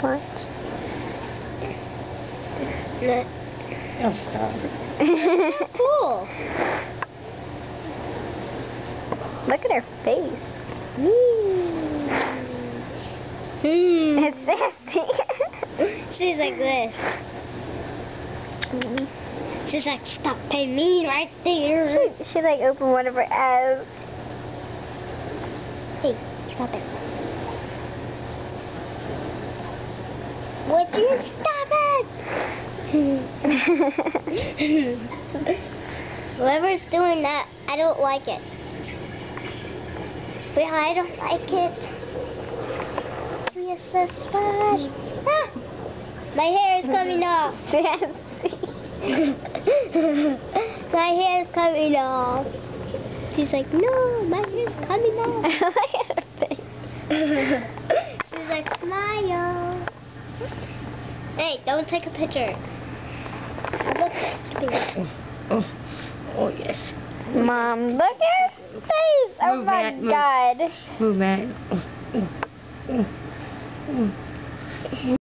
What? Oh, stop. Cool. Look at her face. It's nasty. She's like this. She's like, stop paying me right there. She like opened one of her eyes. Hey, stop it. Would you stop it? Whoever's doing that, I don't like it. Yeah, I don't like it. You're so smart. Ah, my hair is coming off. My hair is coming off. She's like, no, my hair is coming off. She's like, smile. Hey, don't take a picture. Look at me. Oh, yes. Mom, look at her face. Oh Move, my Matt, move. God. Move, man.